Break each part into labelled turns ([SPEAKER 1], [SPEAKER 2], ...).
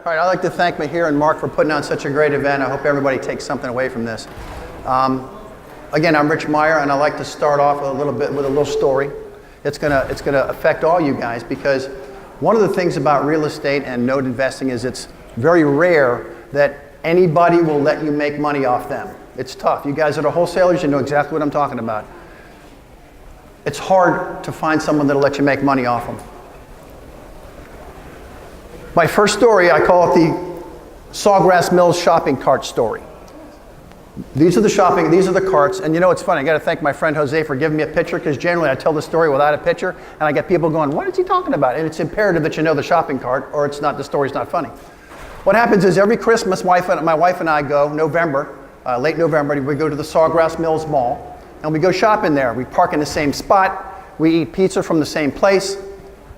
[SPEAKER 1] All right, I'd like to thank Meyer and Mark for putting on such a great event. I hope everybody takes something away from this. Again, I'm Rich Meyer, and I'd like to start off a little bit with a little story. It's gonna affect all you guys, because one of the things about real estate and note investing is it's very rare that anybody will let you make money off them. It's tough. You guys that are wholesalers, you know exactly what I'm talking about. It's hard to find someone that'll let you make money off them. My first story, I call it the Sawgrass Mills shopping cart story. These are the carts, and you know it's funny, I gotta thank my friend Jose for giving me a picture, because generally I tell the story without a picture, and I get people going, what is he talking about? And it's imperative that you know the shopping cart, or the story's not funny. What happens is every Christmas, my wife and I go, late November, we go to the Sawgrass Mills Mall, and we go shopping there. We park in the same spot, we eat pizza from the same place.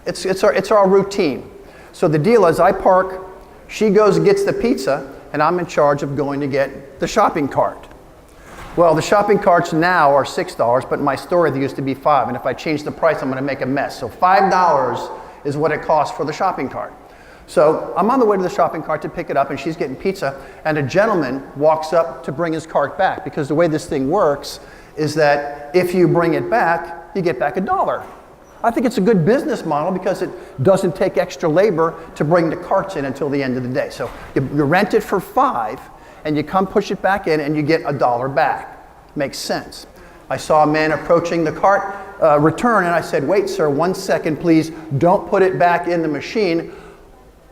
[SPEAKER 1] It's our routine. So the deal is I park, she goes and gets the pizza, and I'm in charge of going to get the shopping cart. Well, the shopping carts now are $6, but in my story they used to be $5, and if I change the price, I'm gonna make a mess. So $5 is what it costs for the shopping cart. So I'm on the way to the shopping cart to pick it up, and she's getting pizza, and a gentleman walks up to bring his cart back, because the way this thing works is that if you bring it back, you get back $1. I think it's a good business model because it doesn't take extra labor to bring the carts in until the end of the day. So you rent it for $5, and you come push it back in, and you get $1 back. Makes sense. I saw a man approaching the cart return, and I said, wait, sir, 1 second, please. Don't put it back in the machine.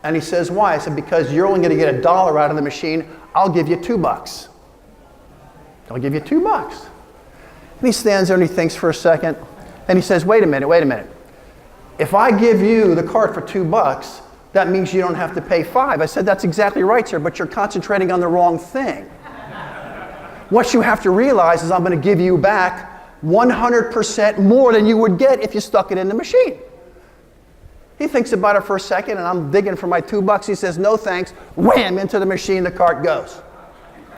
[SPEAKER 1] And he says, why? I said, because you're only going to get $1 out of the machine. I'll give you $2. I'll give you $2. And he stands there and he thinks for a second. And he says, wait a minute. If I give you the cart for $2, that means you don't have to pay $5. I said, that's exactly right, sir, but you're concentrating on the wrong thing. What you have to realize is I'm going to give you back 100% more than you would get if you stuck it in the machine. He thinks about it for a second, and I'm digging for my $2. He says, no thanks. Wham, into the machine, the cart goes.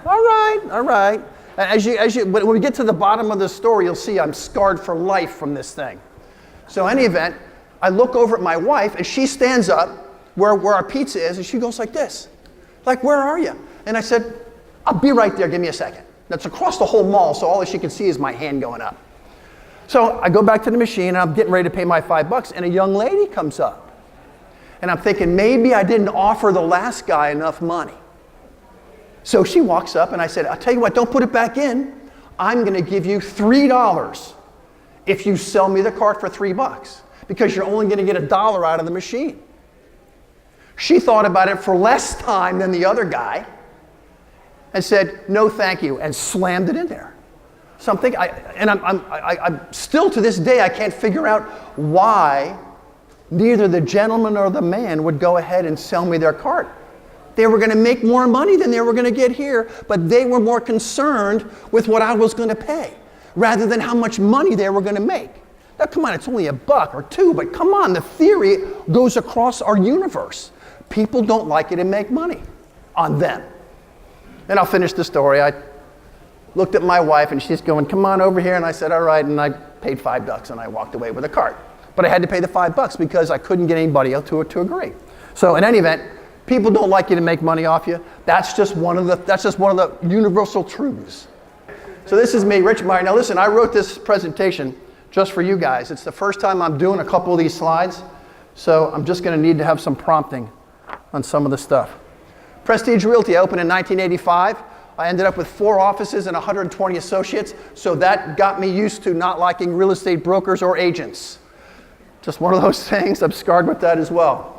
[SPEAKER 1] All right. And when we get to the bottom of the story, you'll see I'm scarred for life from this thing. So in any event, I look over at my wife, and she stands up where our pizza is, and she goes like this. Like, where are you? And I said, I'll be right there, give me a second. That's across the whole mall, so all she can see is my hand going up. So I go back to the machine, and I'm getting ready to pay my $5, and a young lady comes up. And I'm thinking, maybe I didn't offer the last guy enough money. So she walks up, and I said, I'll tell you what, don't put it back in. I'm going to give you $3 if you sell me the cart for $3, because you're only going to get $1 out of the machine. She thought about it for less time than the other guy and said, no thank you, and slammed it in there. So I'm still to this day, I can't figure out why neither the gentleman or the man would go ahead and sell me their cart. They were going to make more money than they were going to get here, but they were more concerned with what I was going to pay rather than how much money they were going to make. Now, come on, it's only $1 or $2, but come on, the theory goes across our universe. People don't like you to make money on them. And I'll finish the story. I looked at my wife, and she's going, come on over here, and I said, all right, and I paid $5, and I walked away with a cart. But I had to pay the $5 because I couldn't get anybody else to agree. So in any event, people don't like you to make money off you. That's just one of the universal truths. So this is me, Rich Meyer. Now listen, I wrote this presentation just for you guys. It's the first time I'm doing a couple of these slides, so I'm just going to need to have some prompting on some of the stuff. Prestige Realty, I opened in 1985. I ended up with 4 offices and 120 associates, so that got me used to not liking real estate brokers or agents. Just one of those things. I'm scarred with that as well.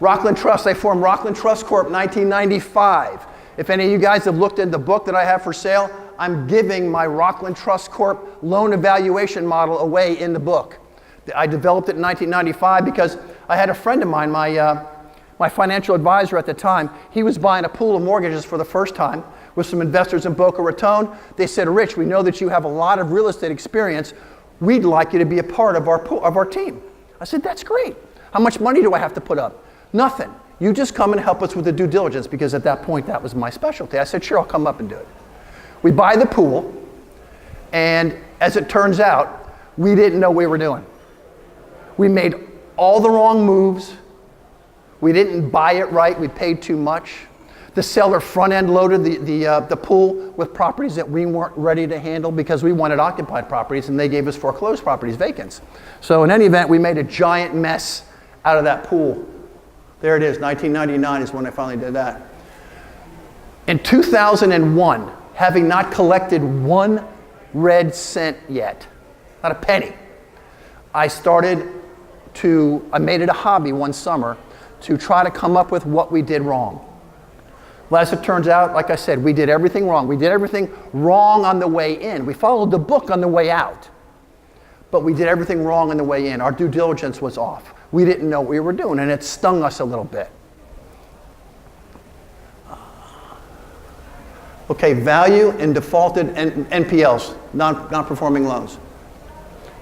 [SPEAKER 1] Rockland Trust, I formed Rockland Trust Corp. 1995. If any of you guys have looked at the book that I have for sale, I'm giving my Rockland Trust Corp. Loan evaluation model away in the book. I developed it in 1995 because I had a friend of mine, my financial advisor at the time. He was buying a pool of mortgages for the first time with some investors in Boca Raton. They said, Rich, we know that you have a lot of real estate experience. We'd like you to be a part of our team. I said, that's great. How much money do I have to put up? Nothing. You just come and help us with the due diligence, because at that point that was my specialty. I said, sure, I'll come up and do it. We buy the pool, and as it turns out, we didn't know what we were doing. We made all the wrong moves. We didn't buy it right. We paid too much. The seller front-end loaded the pool with properties that we weren't ready to handle because we wanted occupied properties, and they gave us foreclosed properties, vacants. So in any event, we made a giant mess out of that pool. There it is, 1999 is when I finally did that. In 2001, having not collected one red cent yet, not a penny, I made it a hobby one summer to try to come up with what we did wrong. Well, as it turns out, like I said, we did everything wrong. We did everything wrong on the way in. We followed the book on the way out. But we did everything wrong on the way in. Our due diligence was off. We didn't know what we were doing, and it stung us a little bit. Okay, value in defaulted NPLs, non-performing loans.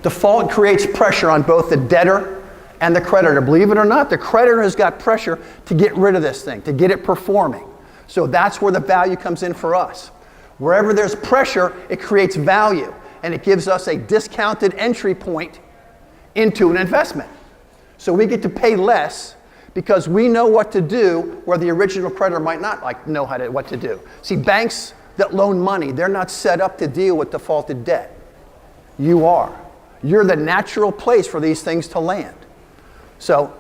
[SPEAKER 1] Default creates pressure on both the debtor and the creditor. Believe it or not, the creditor has got pressure to get rid of this thing, to get it performing. So that's where the value comes in for us. Wherever there's pressure, it creates value, and it gives us a discounted entry point into an investment. So we get to pay less because we know what to do where the original creditor might not know what to do. See, banks that loan money, they're not set up to deal with defaulted debt. You are. You're the natural place for these things to land. So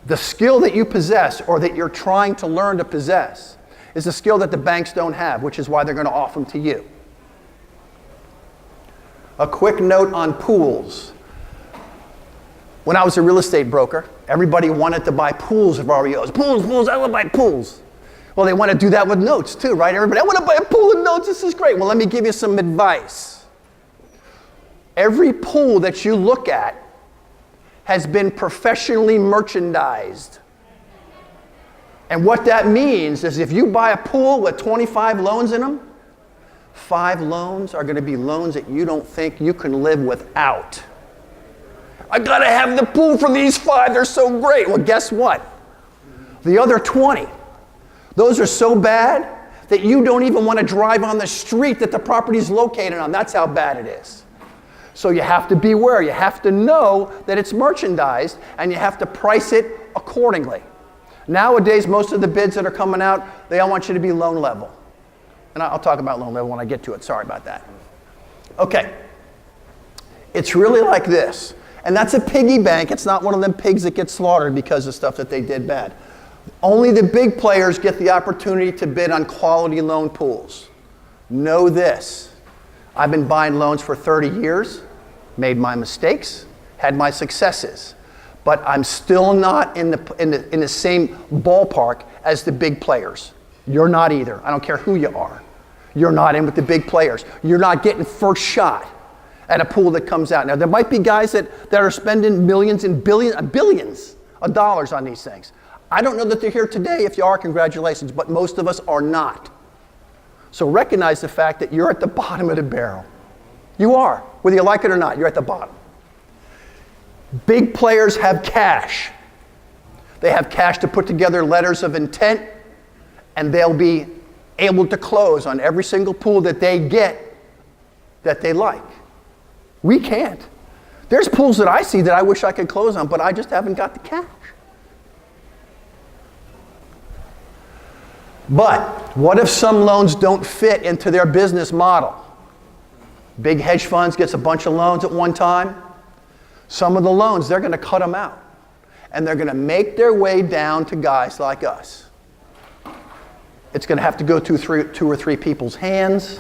[SPEAKER 1] the skill that you possess or that you're trying to learn to possess is a skill that the banks don't have, which is why they're going to offer them to you. A quick note on pools. When I was a real estate broker, everybody wanted to buy pools of REOs. Pools, I want to buy pools. Well, they want to do that with notes too, right? Everybody, I want to buy a pool of notes, this is great. Well, let me give you some advice. Every pool that you look at has been professionally merchandised. And what that means is if you buy a pool with 25 loans in them, 5 loans are going to be loans that you don't think you can live without. I got to have the pool for these 5, they're so great. Well, guess what? The other 20, those are so bad that you don't even want to drive on the street that the property is located on. That's how bad it is. So you have to beware. You have to know that it's merchandised, and you have to price it accordingly. Nowadays, most of the bids that are coming out, they all want you to be loan level. And I'll talk about loan level when I get to it. Sorry about that. Okay. It's really like this. And that's a piggy bank. It's not one of them pigs that get slaughtered because of stuff that they did bad. Only the big players get the opportunity to bid on quality loan pools. Know this. I've been buying loans for 30 years, made my mistakes, had my successes. But I'm still not in the same ballpark as the big players. You're not either. I don't care who you are. You're not in with the big players. You're not getting first shot at a pool that comes out. Now, there might be guys that are spending millions and billions of dollars on these things. I don't know that they're here today. If you are, congratulations, but most of us are not. So recognize the fact that you're at the bottom of the barrel. You are. Whether you like it or not, you're at the bottom. Big players have cash. They have cash to put together letters of intent, and they'll be able to close on every single pool that they get that they like. We can't. There's pools that I see that I wish I could close on, but I just haven't got the cash. But what if some loans don't fit into their business model? Big hedge funds gets a bunch of loans at one time. Some of the loans, they're going to cut them out. And they're going to make their way down to guys like us. It's going to have to go to 2 or 3 people's hands.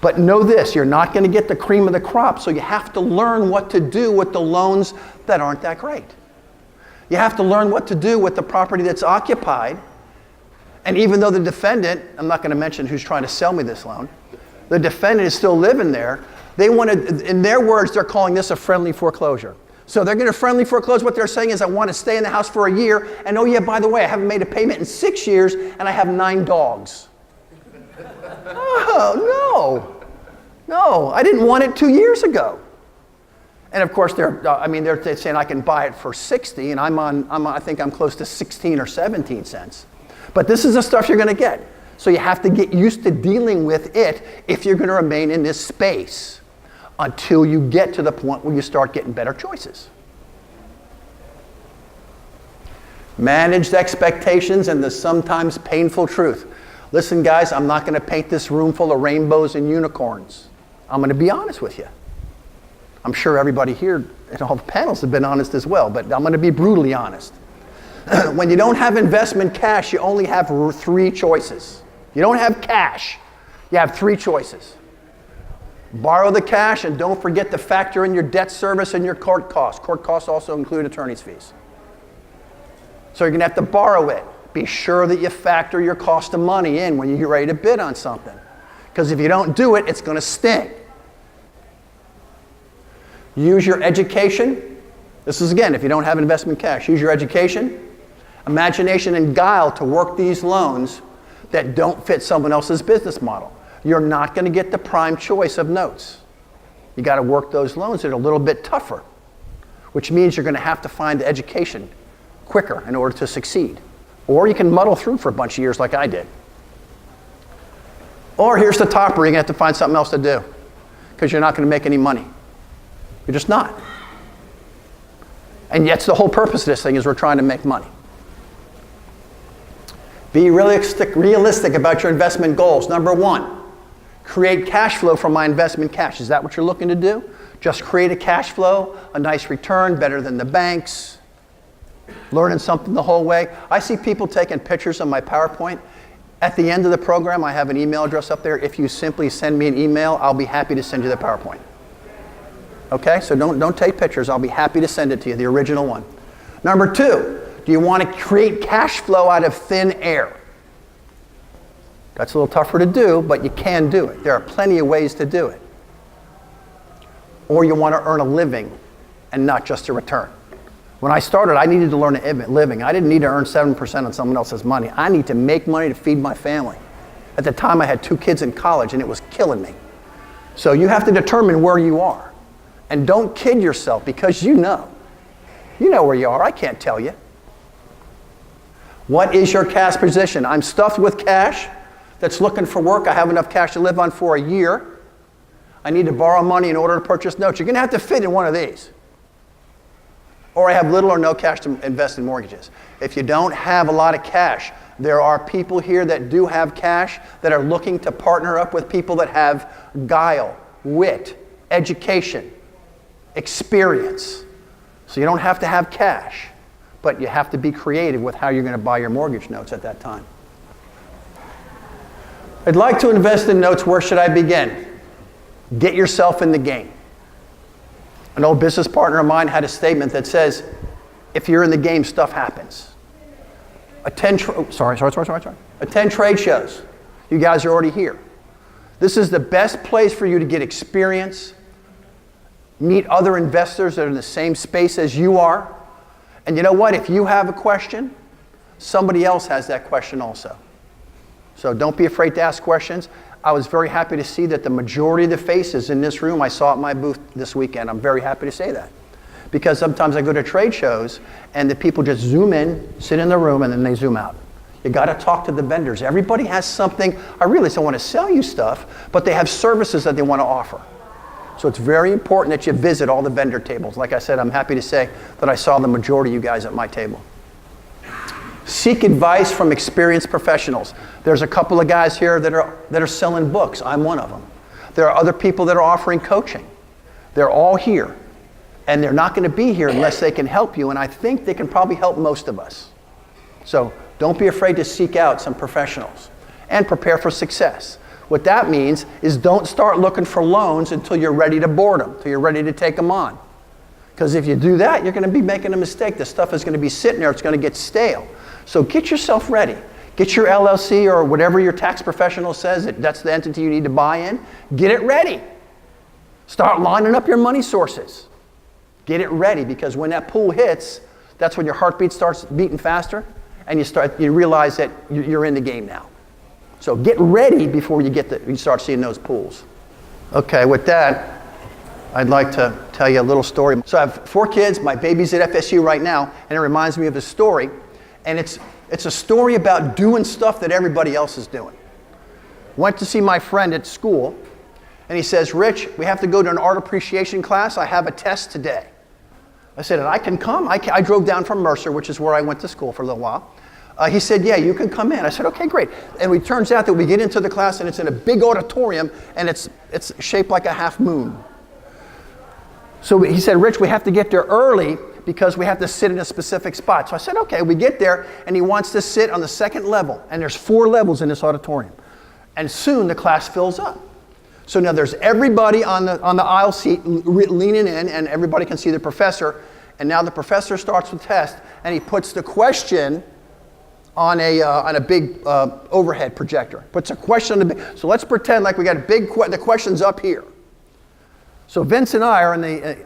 [SPEAKER 1] But know this, you're not going to get the cream of the crop, so you have to learn what to do with the loans that aren't that great. You have to learn what to do with the property that's occupied. And even though the defendant, I'm not going to mention who's trying to sell me this loan, the defendant is still living there, they want to, in their words, they're calling this a friendly foreclosure. So they're going to friendly foreclose. What they're saying is, I want to stay in the house for a year, and oh yeah, by the way, I haven't made a payment in 6 years, and I have 9 dogs. Oh, no, I didn't want it 2 years ago. And of course, they're saying I can buy it for 60, and I think I'm close to 16 or 17 cents. But this is the stuff you're going to get. So you have to get used to dealing with it if you're going to remain in this space until you get to the point where you start getting better choices. Managed expectations and the sometimes painful truth. Listen, guys, I'm not going to paint this room full of rainbows and unicorns. I'm going to be honest with you. I'm sure everybody here in all the panels have been honest as well, but I'm going to be brutally honest. When you don't have investment cash, you only have three choices. You don't have cash, you have three choices. Borrow the cash, and don't forget to factor in your debt service and your court costs. Court costs also include attorney's fees. So you're going to have to borrow it. Be sure that you factor your cost of money in when you get ready to bid on something. Because if you don't do it, it's going to stink. Use your education. This is, again, if you don't have investment cash. Use your education, imagination, and guile to work these loans that don't fit someone else's business model. You're not going to get the prime choice of notes. You got to work those loans that are a little bit tougher, which means you're going to have to find the education quicker in order to succeed. Or you can muddle through for a bunch of years like I did. Or here's the topper, you're going to have to find something else to do because you're not going to make any money. You're just not. And yet the whole purpose of this thing is we're trying to make money. Be realistic about your investment goals. Number one, create cash flow from my investment cash. Is that what you're looking to do? Just create a cash flow, a nice return, better than the banks, learning something the whole way. I see people taking pictures on my PowerPoint. At the end of the program, I have an email address up there. If you simply send me an email, I'll be happy to send you the PowerPoint. Okay, so don't take pictures. I'll be happy to send it to you, the original one. Number two, do you want to create cash flow out of thin air? That's a little tougher to do, but you can do it. There are plenty of ways to do it. Or you want to earn a living and not just a return. When I started, I needed to learn a living. I didn't need to earn 7% on someone else's money. I need to make money to feed my family. At the time, I had 2 kids in college, and it was killing me. So you have to determine where you are. And don't kid yourself, because you know. You know where you are. I can't tell you. What is your cash position? I'm stuffed with cash that's looking for work. I have enough cash to live on for a year. I need to borrow money in order to purchase notes. You're going to have to fit in one of these. Or I have little or no cash to invest in mortgages. If you don't have a lot of cash, there are people here that do have cash that are looking to partner up with people that have guile, wit, education, experience. So you don't have to have cash, but you have to be creative with how you're going to buy your mortgage notes at that time. I'd like to invest in notes. Where should I begin? Get yourself in the game. An old business partner of mine had a statement that says, if you're in the game, stuff happens. Attend trade shows. You guys are already here. This is the best place for you to get experience, meet other investors that are in the same space as you are. And you know what? If you have a question, somebody else has that question also. So don't be afraid to ask questions. I was very happy to see that the majority of the faces in this room I saw at my booth this weekend. I'm very happy to say that. Because sometimes I go to trade shows and the people just zoom in, sit in the room, and then they zoom out. You got to talk to the vendors. Everybody has something. I realize I want to sell you stuff, but they have services that they want to offer. So it's very important that you visit all the vendor tables. Like I said, I'm happy to say that I saw the majority of you guys at my table. Seek advice from experienced professionals. There's a couple of guys here that are selling books. I'm one of them. There are other people that are offering coaching. They're all here. And they're not going to be here unless they can help you. And I think they can probably help most of us. So don't be afraid to seek out some professionals and prepare for success. What that means is don't start looking for loans until you're ready to board them, until you're ready to take them on. Because if you do that, you're going to be making a mistake. The stuff is going to be sitting there. It's going to get stale. So get yourself ready. Get your LLC or whatever your tax professional says that's the entity you need to buy in. Get it ready. Start lining up your money sources. Get it ready, because when that pool hits, that's when your heartbeat starts beating faster, and you realize that you're in the game now. So get ready before you start seeing those pools. Okay, with that, I'd like to tell you a little story. So I have 4 kids. My baby's at FSU right now, and it reminds me of a story. And it's a story about doing stuff that everybody else is doing. Went to see my friend at school, and he says, Rich, we have to go to an art appreciation class. I have a test today. I said, and I can come? I drove down from Mercer, which is where I went to school for a little while. He said, yeah, you can come in. I said, okay, great. And it turns out that we get into the class and it's in a big auditorium and it's shaped like a half moon. So he said, Rich, we have to get there early because we have to sit in a specific spot. So I said, okay, we get there and he wants to sit on the second level. And there's 4 levels in this auditorium. And soon the class fills up. So now there's everybody on the aisle seat leaning in and everybody can see the professor. And now the professor starts the test and he puts the question on a big overhead projector. Puts a question on the big, so let's pretend like we got a big, the question's up here. So Vince and I are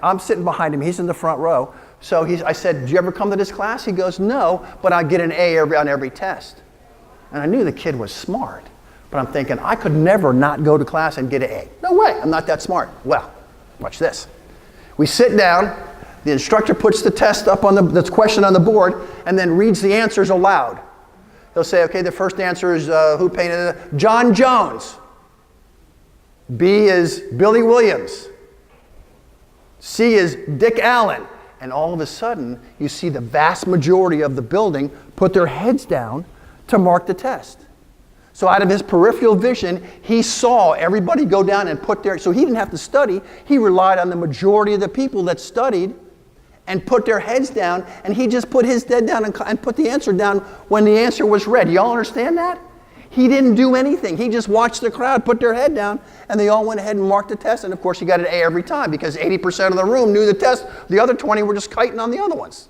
[SPEAKER 1] I'm sitting behind him, he's in the front row. So I said, did you ever come to this class? He goes, no, but I get an A on every test. And I knew the kid was smart, but I'm thinking, I could never not go to class and get an A. No way, I'm not that smart. Well, watch this. We sit down, the instructor puts the test up on the question on the board, and then reads the answers aloud. He'll say, okay, the first answer is, who painted it? John Jones. B is Billy Williams. C is Dick Allen. And all of a sudden, you see the vast majority of the building put their heads down to mark the test. So out of his peripheral vision, he saw everybody go down and put their, so he didn't have to study. He relied on the majority of the people that studied and put their heads down, and he just put his head down and put the answer down when the answer was read. Y'all understand that? He didn't do anything. He just watched the crowd put their head down, and they all went ahead and marked the test, and of course he got an A every time because 80% of the room knew the test. The other 20 were just kiting on the other ones.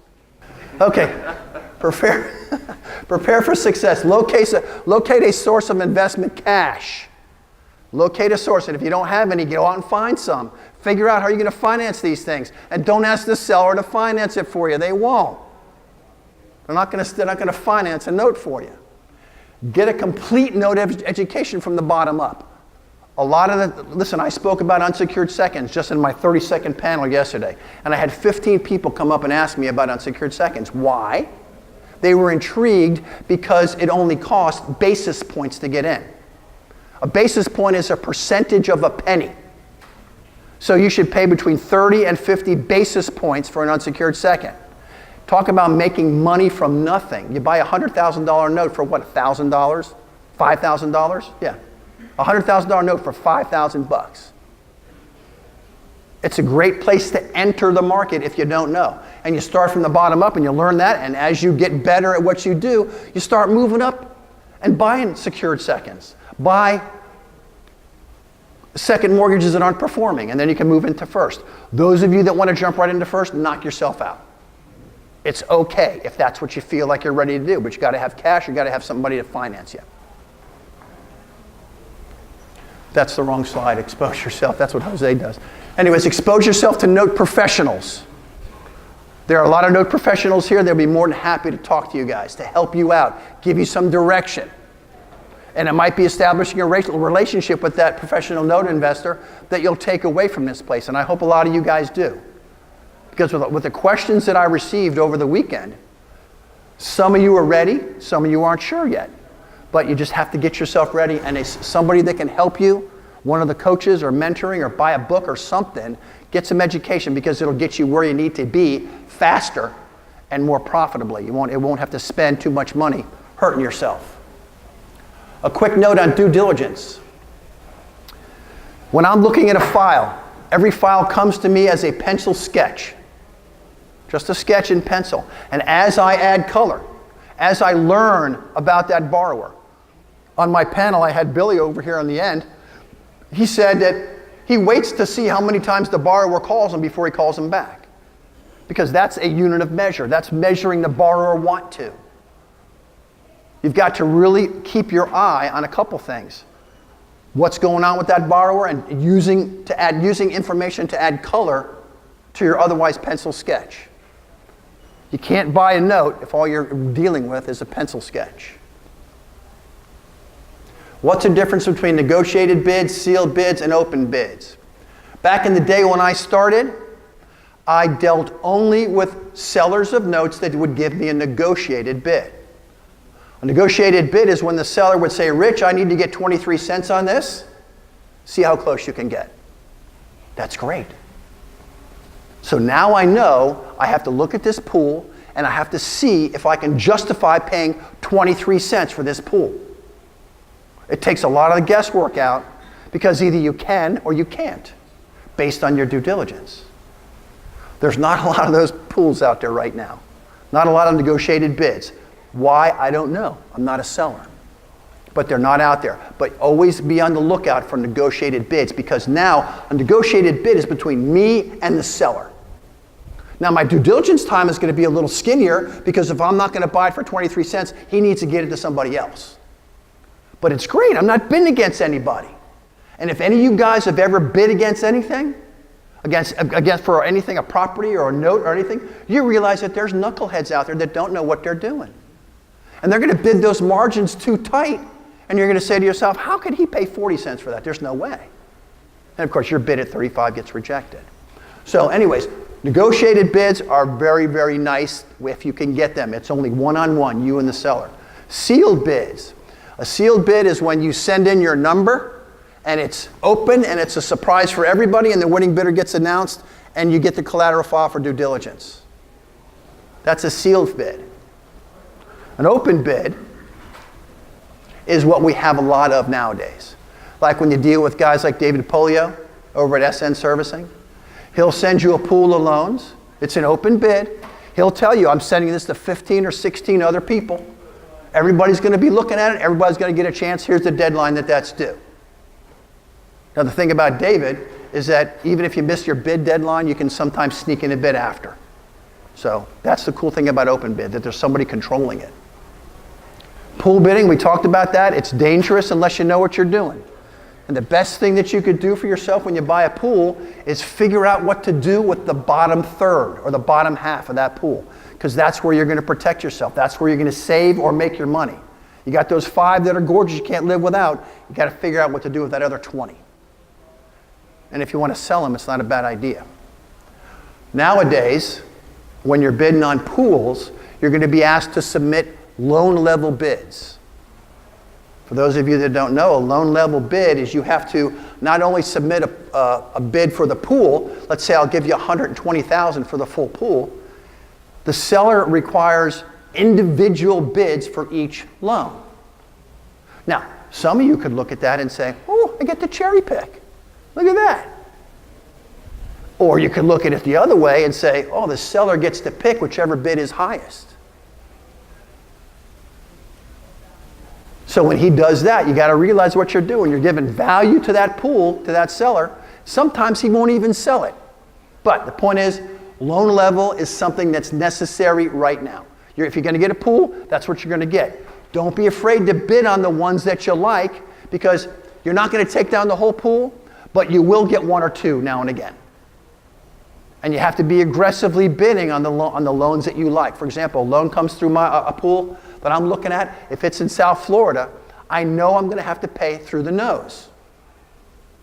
[SPEAKER 1] Okay, prepare for success. Locate a source of investment cash. Locate a source, and if you don't have any, go out and find some. Figure out how you're going to finance these things. And don't ask the seller to finance it for you. They won't. They're not going to finance a note for you. Get a complete note education from the bottom up. Listen, I spoke about unsecured seconds just in my 30-second panel yesterday. And I had 15 people come up and ask me about unsecured seconds. Why? They were intrigued because it only cost basis points to get in. A basis point is a percentage of a penny. So you should pay between 30 and 50 basis points for an unsecured second. Talk about making money from nothing. You buy a $100,000 note for what, $1,000? $5,000? Yeah. A $100,000 note for $5,000. It's a great place to enter the market if you don't know. And you start from the bottom up and you learn that, and as you get better at what you do, you start moving up and buying secured seconds. Buy second mortgages that aren't performing, and then you can move into first. Those of you that want to jump right into first, knock yourself out. It's okay if that's what you feel like you're ready to do, but you got to have cash, you got to have somebody to finance you. That's the wrong slide. Expose yourself. That's what Jose does. Anyways, expose yourself to note professionals. There are a lot of note professionals here. They'll be more than happy to talk to you guys, to help you out, give you some direction. And it might be establishing a relationship with that professional note investor that you'll take away from this place. And I hope a lot of you guys do. Because with the questions that I received over the weekend, some of you are ready, some of you aren't sure yet. But you just have to get yourself ready, and somebody that can help you, one of the coaches or mentoring or buy a book or something, get some education because it'll get you where you need to be faster and more profitably. It won't have to spend too much money hurting yourself. A quick note on due diligence. When I'm looking at a file, every file comes to me as a pencil sketch. Just a sketch in pencil. And as I add color, as I learn about that borrower, on my panel I had Billy over here on the end. He said that he waits to see how many times the borrower calls him before he calls him back. Because that's a unit of measure. That's measuring the borrower want to. You've got to really keep your eye on a couple things. What's going on with that borrower, and using information to add color to your otherwise pencil sketch. You can't buy a note if all you're dealing with is a pencil sketch. What's the difference between negotiated bids, sealed bids, and open bids? Back in the day when I started, I dealt only with sellers of notes that would give me a negotiated bid. A negotiated bid is when the seller would say, Rich, I need to get 23 cents on this. See how close you can get. That's great. So now I know I have to look at this pool and I have to see if I can justify paying 23 cents for this pool. It takes a lot of the guesswork out because either you can or you can't based on your due diligence. There's not a lot of those pools out there right now. Not a lot of negotiated bids. Why? I don't know. I'm not a seller. But they're not out there. But always be on the lookout for negotiated bids because now a negotiated bid is between me and the seller. Now my due diligence time is going to be a little skinnier because if I'm not going to buy it for 23 cents, he needs to get it to somebody else. But it's great. I'm not bidding against anybody. And if any of you guys have ever bid against anything, against for anything, a property or a note or anything, you realize that there's knuckleheads out there that don't know what they're doing. And they're going to bid those margins too tight. And you're going to say to yourself, how could he pay 40 cents for that? There's no way. And of course, your bid at 35 gets rejected. So anyways, negotiated bids are very, very nice if you can get them. It's only one-on-one, you and the seller. Sealed bids. A sealed bid is when you send in your number and it's open and it's a surprise for everybody and the winning bidder gets announced and you get the collateral file for due diligence. That's a sealed bid. An open bid is what we have a lot of nowadays. Like when you deal with guys like David Polio over at SN Servicing, he'll send you a pool of loans. It's an open bid. He'll tell you, I'm sending this to 15 or 16 other people. Everybody's going to be looking at it. Everybody's going to get a chance. Here's the deadline that's due. Now the thing about David is that even if you miss your bid deadline, you can sometimes sneak in a bid after. So that's the cool thing about open bid, that there's somebody controlling it. Pool bidding, we talked about that. It's dangerous unless you know what you're doing. And the best thing that you could do for yourself when you buy a pool is figure out what to do with the bottom third or the bottom half of that pool. Because that's where you're going to protect yourself. That's where you're going to save or make your money. You got those 5 that are gorgeous you can't live without. You got to figure out what to do with that other 20. And if you want to sell them, it's not a bad idea. Nowadays, when you're bidding on pools, you're going to be asked to submit loan level bids. For those of you that don't know, a loan level bid is you have to not only submit a bid for the pool, let's say I'll give you $120,000 for the full pool, the seller requires individual bids for each loan. Now, some of you could look at that and say, oh, I get to cherry pick. Look at that. Or you could look at it the other way and say, oh, the seller gets to pick whichever bid is highest. So when he does that, you got to realize what you're doing. You're giving value to that pool, to that seller. Sometimes he won't even sell it. But the point is, loan level is something that's necessary right now. If you're going to get a pool, that's what you're going to get. Don't be afraid to bid on the ones that you like because you're not going to take down the whole pool, but you will get 1 or 2 now and again. And you have to be aggressively bidding on the loans that you like. For example, a loan comes through a pool that I'm looking at. If it's in South Florida, I know I'm going to have to pay through the nose.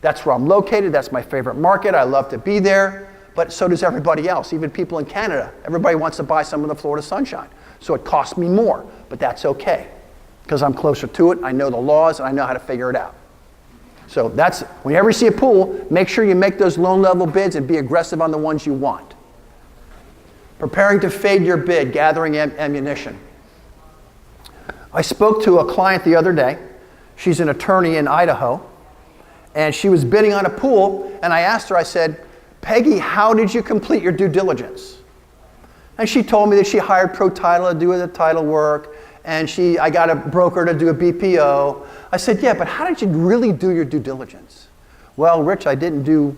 [SPEAKER 1] That's where I'm located. That's my favorite market. I love to be there. But so does everybody else, even people in Canada. Everybody wants to buy some of the Florida sunshine. So it costs me more, but that's okay. Because I'm closer to it, I know the laws, and I know how to figure it out. So that's, when you ever see a pool, make sure you make those loan level bids and be aggressive on the ones you want. Preparing to fade your bid, gathering ammunition. I spoke to a client the other day. She's an attorney in Idaho, and she was bidding on a pool, and I asked her, I said, Peggy, how did you complete your due diligence? And she told me that she hired Pro Title to do the title work, and I got a broker to do a BPO. I said, yeah, but how did you really do your due diligence? Well, Rich, I didn't do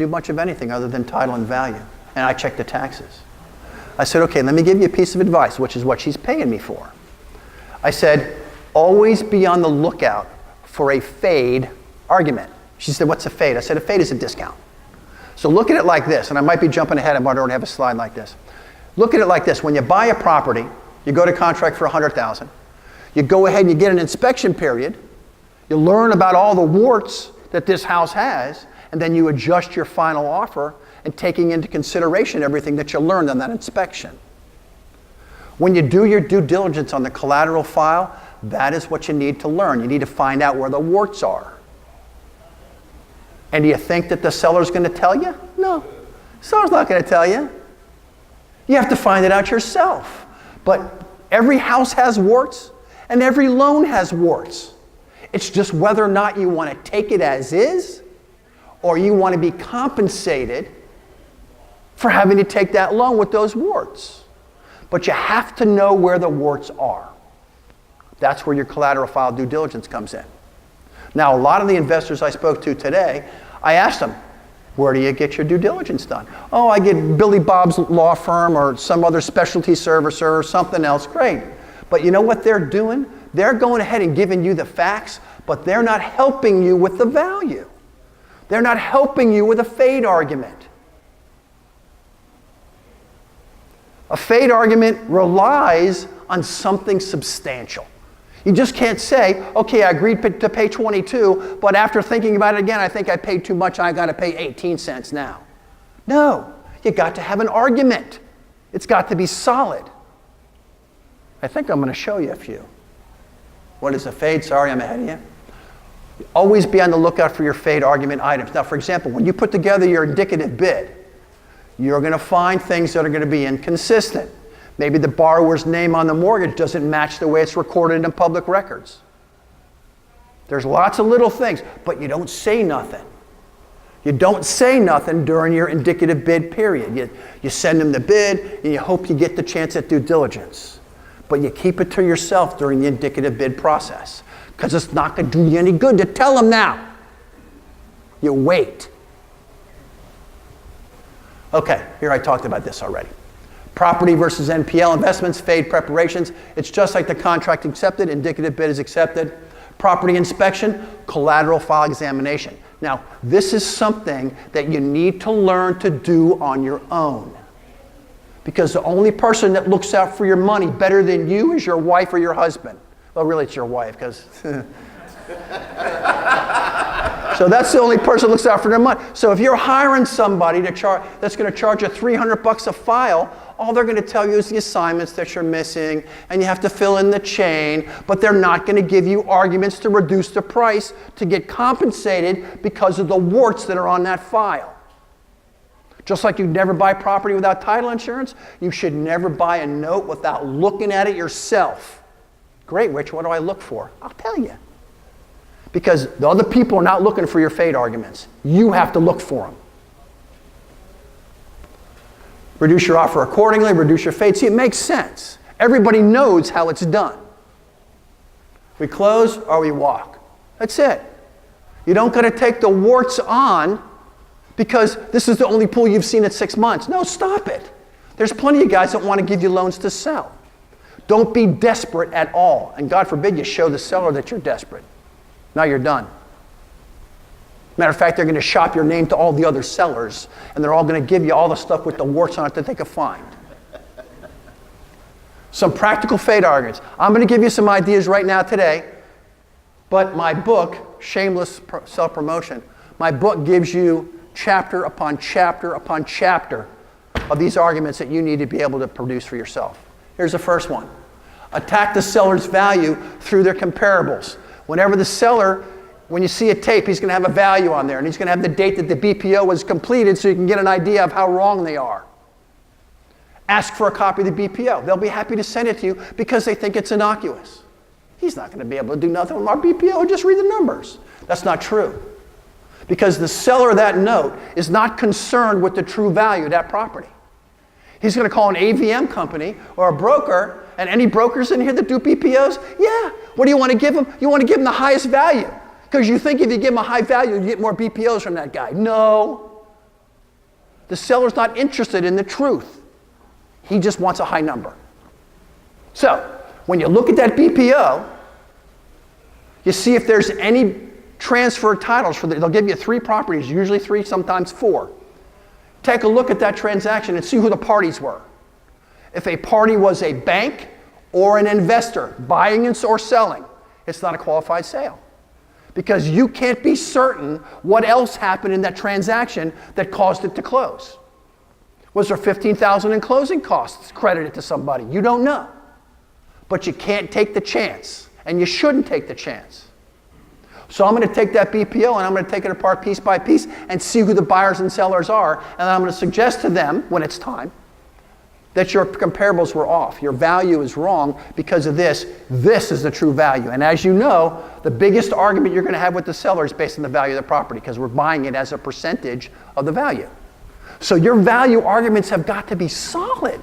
[SPEAKER 1] much of anything other than title and value, and I checked the taxes. I said, okay, let me give you a piece of advice, which is what she's paying me for. I said, always be on the lookout for a fade argument. She said, what's a fade? I said, a fade is a discount. So look at it like this, and I might be jumping ahead, I might already have a slide like this. Look at it like this. When you buy a property, you go to contract for $100,000. You go ahead and you get an inspection period. You learn about all the warts that this house has, and then you adjust your final offer and taking into consideration everything that you learned on that inspection. When you do your due diligence on the collateral file, that is what you need to learn. You need to find out where the warts are. And do you think that the seller's going to tell you? No. Seller's not going to tell you. You have to find it out yourself. But every house has warts, and every loan has warts. It's just whether or not you want to take it as is, or you want to be compensated for having to take that loan with those warts. But you have to know where the warts are. That's where your collateral file due diligence comes in. Now, a lot of the investors I spoke to today, I asked them, where do you get your due diligence done? Oh, I get Billy Bob's law firm or some other specialty servicer or something else. Great. But you know what they're doing? They're going ahead and giving you the facts, but they're not helping you with the value. They're not helping you with a fade argument. A fade argument relies on something substantial. You just can't say, okay, I agreed to pay 22, but after thinking about it again, I think I paid too much, I got to pay 18 cents now. No, you got to have an argument. It's got to be solid. I think I'm going to show you a few. What is a fade? Sorry, I'm ahead of you. Always be on the lookout for your fade argument items. Now, for example, when you put together your indicative bid, you're going to find things that are going to be inconsistent. Maybe the borrower's name on the mortgage doesn't match the way it's recorded in public records. There's lots of little things, but you don't say nothing. You don't say nothing during your indicative bid period. You send them the bid, and you hope you get the chance at due diligence. But you keep it to yourself during the indicative bid process, because it's not going to do you any good to tell them now. You wait. Okay, here I talked about this already. Property versus NPL investments, fade preparations. It's just like the contract accepted, indicative bid is accepted. Property inspection, collateral file examination. Now, this is something that you need to learn to do on your own. Because the only person that looks out for your money better than you is your wife or your husband. Well, really it's your wife, because... So that's the only person that looks out for their money. So if you're hiring somebody that's going to charge you $300 a file, all they're going to tell you is the assignments that you're missing, and you have to fill in the chain, but they're not going to give you arguments to reduce the price to get compensated because of the warts that are on that file. Just like you'd never buy property without title insurance, you should never buy a note without looking at it yourself. Great, Rich, what do I look for? I'll tell you. Because the other people are not looking for your fade arguments. You have to look for them. Reduce your offer accordingly, reduce your fade. See, it makes sense. Everybody knows how it's done. We close or we walk. That's it. You don't got to take the warts on because this is the only pool you've seen in 6 months. No, stop it. There's plenty of guys that want to give you loans to sell. Don't be desperate at all. And God forbid you show the seller that you're desperate. Now you're done. Matter of fact, they're going to shop your name to all the other sellers, and they're all going to give you all the stuff with the warts on it that they could find. Some practical fade arguments. I'm going to give you some ideas right now today, but my book, Shameless Self-Promotion, my book gives you chapter upon chapter upon chapter of these arguments that you need to be able to produce for yourself. Here's the first one. Attack the seller's value through their comparables. Whenever the seller, when you see a tape, he's going to have a value on there, and he's going to have the date that the BPO was completed so you can get an idea of how wrong they are. Ask for a copy of the BPO. They'll be happy to send it to you because they think it's innocuous. He's not going to be able to do nothing with our BPO, just read the numbers. That's not true. Because the seller of that note is not concerned with the true value of that property. He's going to call an AVM company or a broker, and any brokers in here that do BPOs? Yeah. What do you want to give them? You want to give them the highest value because you think if you give them a high value, you get more BPOs from that guy. No. The seller's not interested in the truth. He just wants a high number. So, when you look at that BPO, you see if there's any transfer titles. They'll give you 3 properties, usually 3, sometimes 4. Take a look at that transaction and see who the parties were. If a party was a bank or an investor buying or selling, it's not a qualified sale. Because you can't be certain what else happened in that transaction that caused it to close. Was there $15,000 in closing costs credited to somebody? You don't know. But you can't take the chance, and you shouldn't take the chance. So I'm going to take that BPO and I'm going to take it apart piece by piece and see who the buyers and sellers are. And I'm going to suggest to them, when it's time, that your comparables were off. Your value is wrong because of this. This is the true value. And as you know, the biggest argument you're going to have with the seller is based on the value of the property because we're buying it as a percentage of the value. So your value arguments have got to be solid.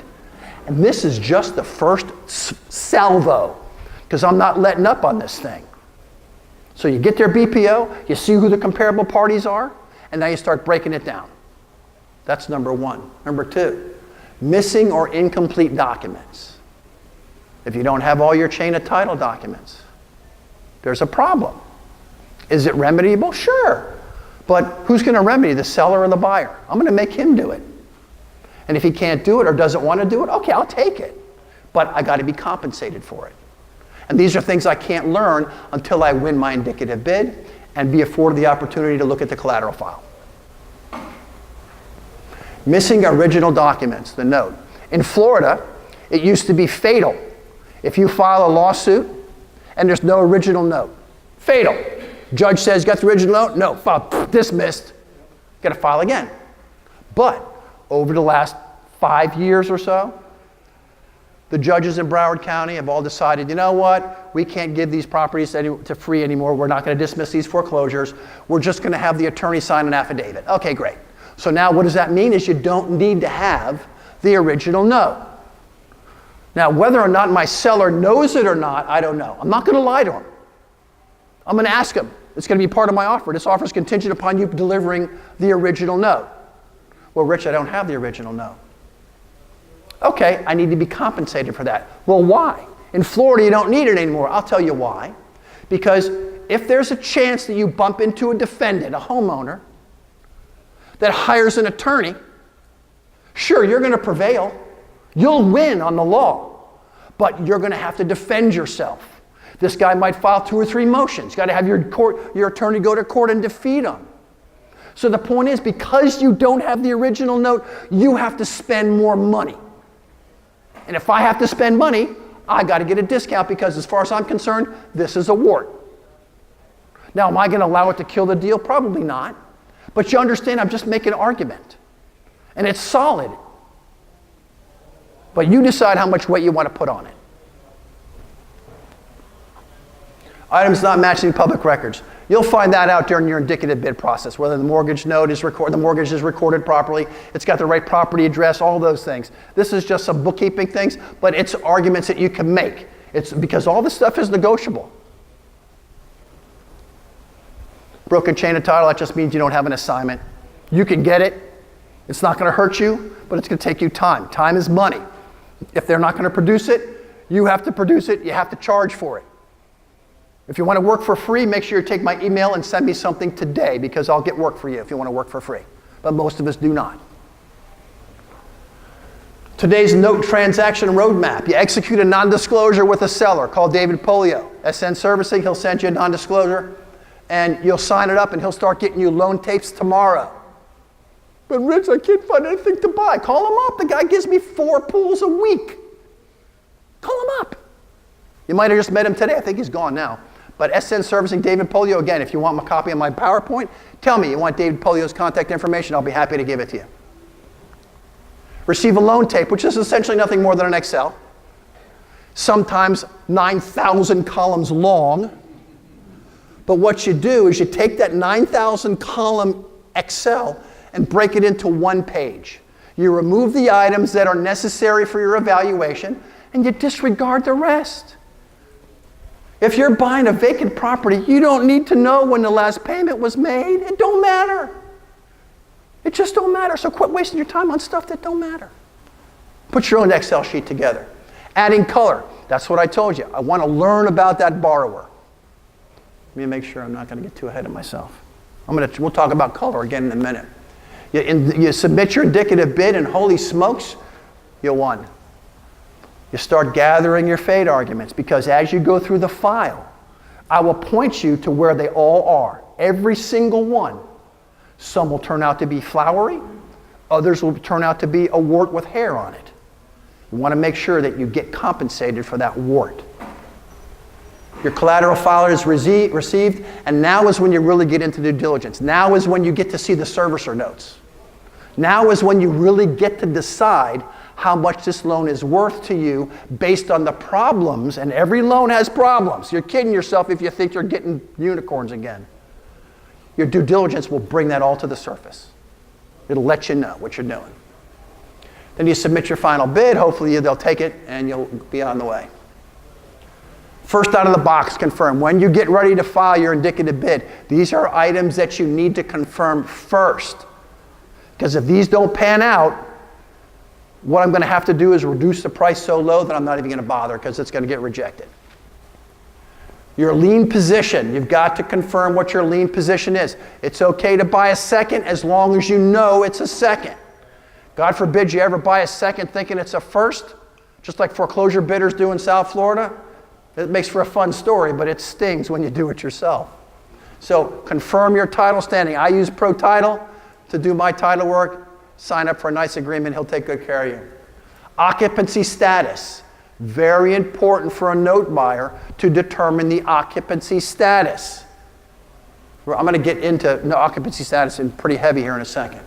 [SPEAKER 1] And this is just the first salvo because I'm not letting up on this thing. So you get their BPO, you see who the comparable parties are, and now you start breaking it down. That's number one. Number two, missing or incomplete documents. If you don't have all your chain of title documents, there's a problem. Is it remediable? Sure. But who's going to remedy, the seller or the buyer? I'm going to make him do it. And if he can't do it or doesn't want to do it, okay, I'll take it. But I got to be compensated for it. And these are things I can't learn until I win my indicative bid and be afforded the opportunity to look at the collateral file. Missing original documents, the note. In Florida, it used to be fatal if you file a lawsuit and there's no original note. Fatal. Judge says, got the original note? No, file, dismissed. Got to file again. But over the last 5 years or so, the judges in Broward County have all decided, you know what? We can't give these properties to free anymore. We're not going to dismiss these foreclosures. We're just going to have the attorney sign an affidavit. Okay, great. So now what does that mean is you don't need to have the original note. Now, whether or not my seller knows it or not, I don't know. I'm not going to lie to him. I'm going to ask him. It's going to be part of my offer. This offer is contingent upon you delivering the original note. Well, Rich, I don't have the original note. Okay, I need to be compensated for that. Well, why? In Florida, you don't need it anymore. I'll tell you why. Because if there's a chance that you bump into a defendant, a homeowner, that hires an attorney, sure, you're going to prevail. You'll win on the law, but you're going to have to defend yourself. This guy might file 2 or 3 motions. You've got to have your attorney go to court and defeat him. So the point is, because you don't have the original note, you have to spend more money. And if I have to spend money, I got to get a discount because as far as I'm concerned, this is a wart. Now, am I going to allow it to kill the deal? Probably not. But you understand, I'm just making an argument. And it's solid. But you decide how much weight you want to put on it. Items not matching public records. You'll find that out during your indicative bid process, whether the mortgage note is the mortgage is recorded properly, it's got the right property address, all those things. This is just some bookkeeping things, but it's arguments that you can make. It's because all this stuff is negotiable. Broken chain of title, that just means you don't have an assignment. You can get it. It's not going to hurt you, but it's going to take you time. Time is money. If they're not going to produce it, you have to produce it. You have to charge for it. If you want to work for free, make sure you take my email and send me something today because I'll get work for you if you want to work for free. But most of us do not. Today's note transaction roadmap. You execute a non-disclosure with a seller. Call David Polio. SN Servicing, he'll send you a non-disclosure and you'll sign it up and he'll start getting you loan tapes tomorrow. But Rich, I can't find anything to buy. Call him up. The guy gives me 4 pools a week. Call him up. You might have just met him today. I think he's gone now. But SN Servicing, David Polio, again, if you want a copy of my PowerPoint, tell me you want David Polio's contact information. I'll be happy to give it to you. Receive a loan tape, which is essentially nothing more than an Excel. Sometimes 9,000 columns long. But what you do is you take that 9,000 column Excel and break it into 1 page. You remove the items that are necessary for your evaluation and you disregard the rest. If you're buying a vacant property, you don't need to know when the last payment was made. It don't matter. It just don't matter. So quit wasting your time on stuff that don't matter. Put your own Excel sheet together. Adding color. That's what I told you. I want to learn about that borrower. Let me make sure I'm not going to get too ahead of myself. We'll talk about color again in a minute. You submit your indicative bid and holy smokes, you won. You start gathering your fade arguments because as you go through the file, I will point you to where they all are. Every single one. Some will turn out to be flowery. Others will turn out to be a wart with hair on it. You want to make sure that you get compensated for that wart. Your collateral file is received, and now is when you really get into due diligence. Now is when you get to see the servicer notes. Now is when you really get to decide how much this loan is worth to you based on the problems, and every loan has problems. You're kidding yourself if you think you're getting unicorns again. Your due diligence will bring that all to the surface. It'll let you know what you're doing. Then you submit your final bid. Hopefully they'll take it and you'll be on the way. First out of the box, confirm. When you get ready to file your indicative bid, these are items that you need to confirm first. Because if these don't pan out, what I'm going to have to do is reduce the price so low that I'm not even going to bother because it's going to get rejected. Your lien position, you've got to confirm what your lien position is. It's okay to buy a second as long as you know it's a second. God forbid you ever buy a second thinking it's a first, just like foreclosure bidders do in South Florida. It makes for a fun story, but it stings when you do it yourself. So confirm your title standing. I use Pro Title to do my title work. Sign up for a nice agreement. He'll take good care of you. Occupancy status. Very important for a note buyer to determine the occupancy status. I'm going to get into occupancy status in pretty heavy here in a second.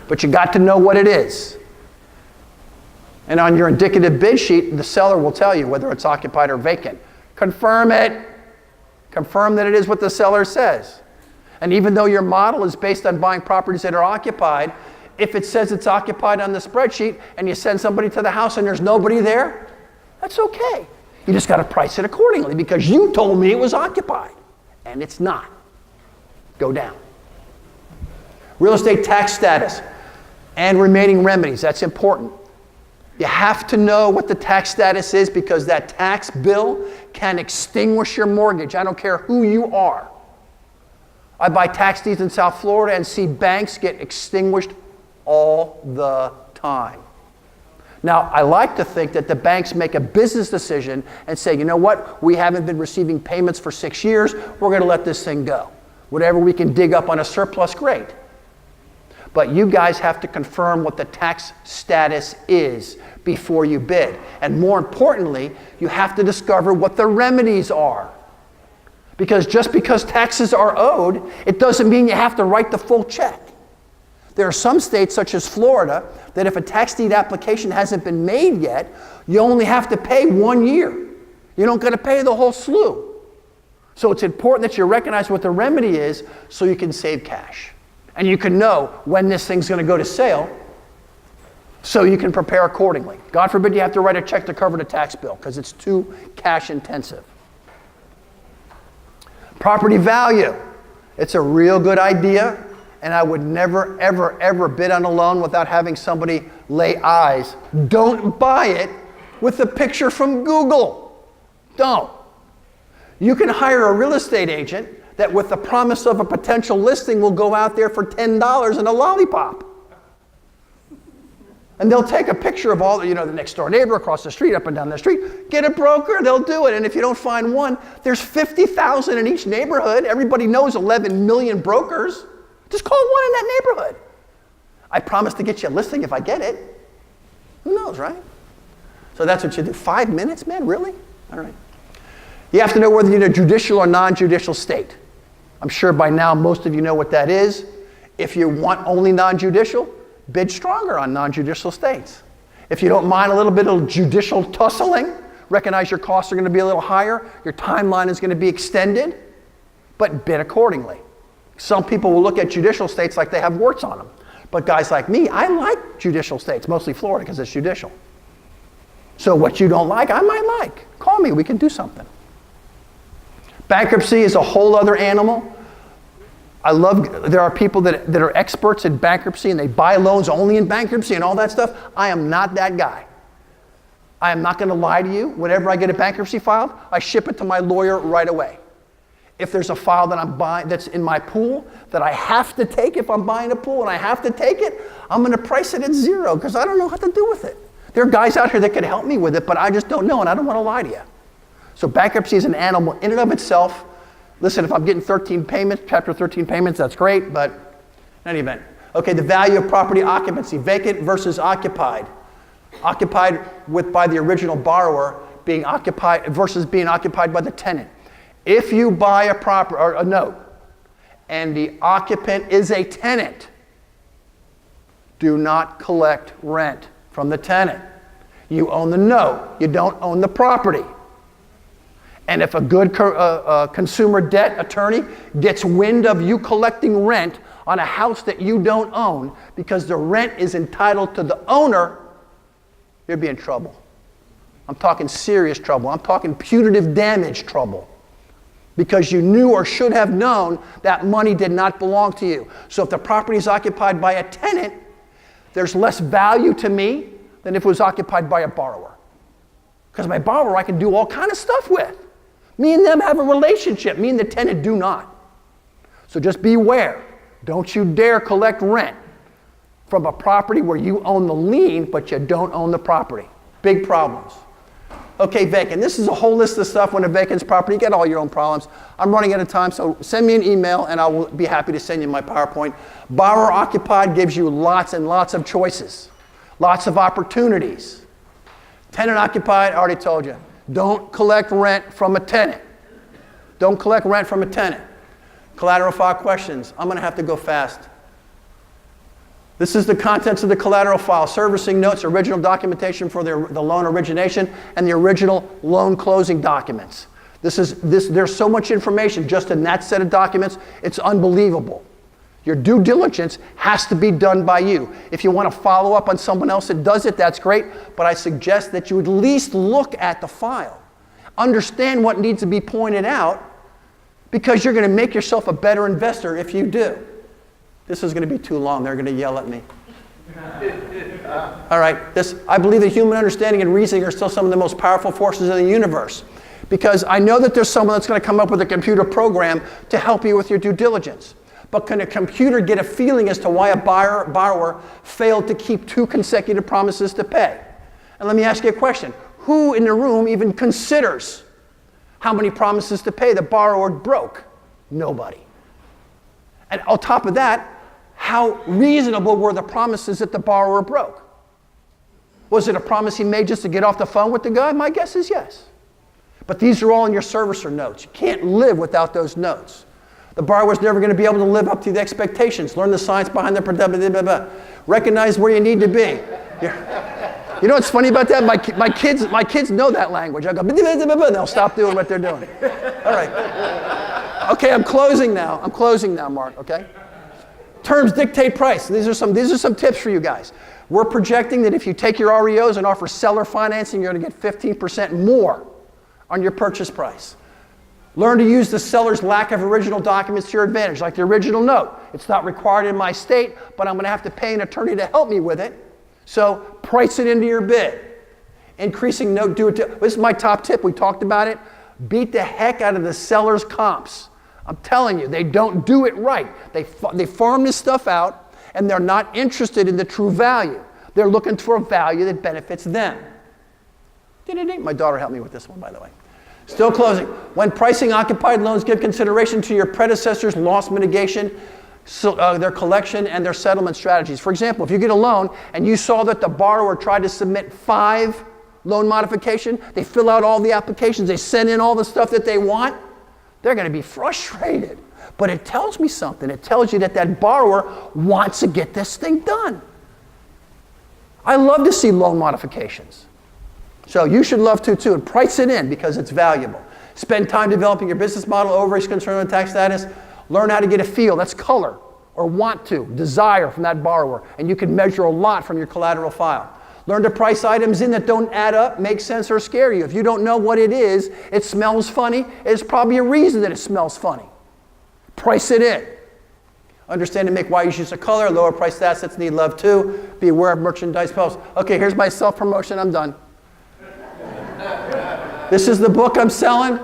[SPEAKER 1] But you got to know what it is. And on your indicative bid sheet, the seller will tell you whether it's occupied or vacant. Confirm it. Confirm that it is what the seller says. And even though your model is based on buying properties that are occupied, if it says it's occupied on the spreadsheet and you send somebody to the house and there's nobody there, that's okay. You just got to price it accordingly because you told me it was occupied and it's not. Go down. Real estate tax status and remaining remedies. That's important. You have to know what the tax status is because that tax bill can extinguish your mortgage. I don't care who you are. I buy tax deeds in South Florida and see banks get extinguished all the time. Now, I like to think that the banks make a business decision and say, you know what, we haven't been receiving payments for 6 years, we're going to let this thing go. Whatever we can dig up on a surplus, great. But you guys have to confirm what the tax status is before you bid. And more importantly, you have to discover what the remedies are. Because just because taxes are owed, it doesn't mean you have to write the full check. There are some states, such as Florida, that if a tax deed application hasn't been made yet, you only have to pay 1 year. You don't got to pay the whole slew. So it's important that you recognize what the remedy is so you can save cash. And you can know when this thing's going to go to sale so you can prepare accordingly. God forbid you have to write a check to cover the tax bill because it's too cash intensive. Property value. It's a real good idea, and I would never, ever, ever bid on a loan without having somebody lay eyes. Don't buy it with a picture from Google. Don't. You can hire a real estate agent that with the promise of a potential listing will go out there for $10 and a lollipop. And they'll take a picture of all, the next door neighbor across the street, up and down the street. Get a broker, they'll do it. And if you don't find one, there's 50,000 in each neighborhood. Everybody knows 11 million brokers. Just call one in that neighborhood. I promise to get you a listing if I get it. Who knows, right? So that's what you do. 5 minutes, man, really? All right. You have to know whether you're in a judicial or non-judicial state. I'm sure by now most of you know what that is. If you want only non-judicial, bid stronger on non-judicial states. If you don't mind a little bit of judicial tussling, recognize your costs are going to be a little higher, your timeline is going to be extended, but bid accordingly. Some people will look at judicial states like they have warts on them. But guys like me, I like judicial states, mostly Florida because it's judicial. So what you don't like, I might like. Call me, we can do something. Bankruptcy is a whole other animal. There are people that are experts in bankruptcy and they buy loans only in bankruptcy and all that stuff. I am not that guy. I am not going to lie to you. Whenever I get a bankruptcy filed, I ship it to my lawyer right away. If there's a file that I'm buying that's in my pool that I have to take if I'm buying a pool and I have to take it, I'm going to price it at zero because I don't know how to do with it. There are guys out here that could help me with it, but I just don't know and I don't want to lie to you. So bankruptcy is an animal in and of itself. Listen, if I'm getting 13 payments, chapter 13 payments, that's great, but in any event. Okay, the value of property occupancy, vacant versus occupied. Occupied by the original borrower being occupied versus being occupied by the tenant. If you buy a property or a note and the occupant is a tenant, do not collect rent from the tenant. You own the note. You don't own the property. And if a good consumer debt attorney gets wind of you collecting rent on a house that you don't own because the rent is entitled to the owner, you'll be in trouble. I'm talking serious trouble. I'm talking punitive damage trouble. Because you knew or should have known that money did not belong to you. So if the property is occupied by a tenant, there's less value to me than if it was occupied by a borrower. Because my borrower I can do all kind of stuff with. Me and them have a relationship. Me and the tenant do not. So just beware. Don't you dare collect rent from a property where you own the lien, but you don't own the property. Big problems. Okay, vacant. This is a whole list of stuff when a vacant's property. You get all your own problems. I'm running out of time, so send me an email and I will be happy to send you my PowerPoint. Borrower occupied gives you lots and lots of choices, lots of opportunities. Tenant occupied, I already told you. Don't collect rent from a tenant. Don't collect rent from a tenant. Collateral file questions. I'm going to have to go fast. This is the contents of the collateral file: servicing notes, original documentation for the loan origination, and the original loan closing documents. There's so much information just in that set of documents, it's unbelievable. Your due diligence has to be done by you. If you want to follow up on someone else that does it, that's great, but I suggest that you at least look at the file. Understand what needs to be pointed out, because you're going to make yourself a better investor if you do. This is going to be too long. They're going to yell at me. All right. I believe that human understanding and reasoning are still some of the most powerful forces in the universe, because I know that there's someone that's going to come up with a computer program to help you with your due diligence. But can a computer get a feeling as to why a borrower failed to keep 2 consecutive promises to pay? And let me ask you a question. Who in the room even considers how many promises to pay the borrower broke? Nobody. And on top of that, how reasonable were the promises that the borrower broke? Was it a promise he made just to get off the phone with the guy? My guess is yes. But these are all in your servicer notes. You can't live without those notes. The borrower's never going to be able to live up to the expectations. Learn the science behind the blah. Recognize where you need to be. You know what's funny about that? My kids know that language. I go, and they'll stop doing what they're doing. All right. Okay, I'm closing now, Mark, okay? Terms dictate price. These are some tips for you guys. We're projecting that if you take your REOs and offer seller financing, you're going to get 15% more on your purchase price. Learn to use the seller's lack of original documents to your advantage, like the original note. It's not required in my state, but I'm going to have to pay an attorney to help me with it. So price it into your bid. Increasing note due. This is my top tip. We talked about it. Beat the heck out of the seller's comps. I'm telling you, they don't do it right. They farm this stuff out, and they're not interested in the true value. They're looking for a value that benefits them. My daughter helped me with this one, by the way. Still closing. When pricing occupied loans, give consideration to your predecessor's loss mitigation, their collection, and their settlement strategies. For example, if you get a loan and you saw that the borrower tried to submit 5 loan modification, they fill out all the applications, they send in all the stuff that they want, they're going to be frustrated. But it tells me something. It tells you that that borrower wants to get this thing done. I love to see loan modifications. So you should love to too, and price it in because it's valuable. Spend time developing your business model, overage, concern with tax status. Learn how to get a feel, that's color, or want to, desire from that borrower, and you can measure a lot from your collateral file. Learn to price items in that don't add up, make sense, or scare you. If you don't know what it is, it smells funny, there's probably a reason that it smells funny. Price it in. Understand and make wise use of color. Lower priced assets need love too. Be aware of merchandise posts. Okay, here's my self-promotion, I'm done. This is the book I'm selling.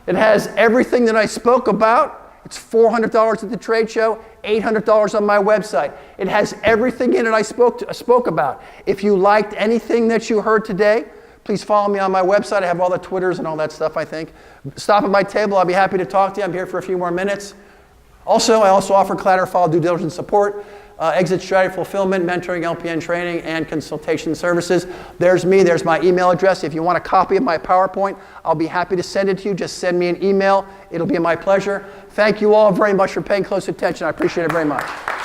[SPEAKER 1] It has everything that I spoke about. It's $400 at the trade show, $800 on my website. It has everything in it I spoke about. If you liked anything that you heard today, please follow me on my website. I have all the Twitters and all that stuff, I think. Stop at my table. I'll be happy to talk to you. I'm here for a few more minutes. I also offer collateral file due diligence support. exit strategy fulfillment, mentoring, LPN training, and consultation services. There's me. There's my email address. If you want a copy of my PowerPoint, I'll be happy to send it to you. Just send me an email. It'll be my pleasure. Thank you all very much for paying close attention. I appreciate it very much.